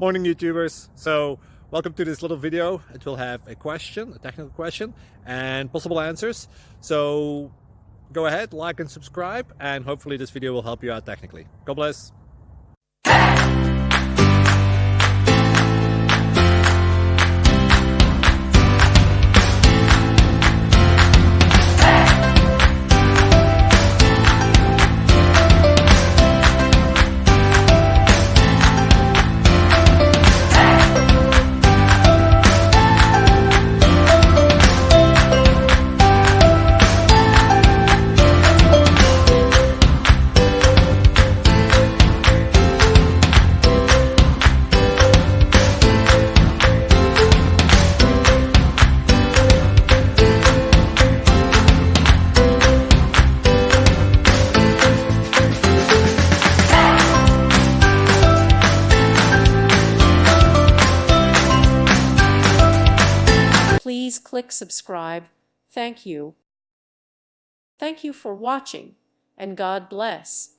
Morning YouTubers. So welcome to this little video. It will have a question, a technical question, and possible answers. So go ahead, like and subscribe, and hopefully this video will help you out technically. God bless. Please click subscribe. Thank you. Thank you for watching, and God bless.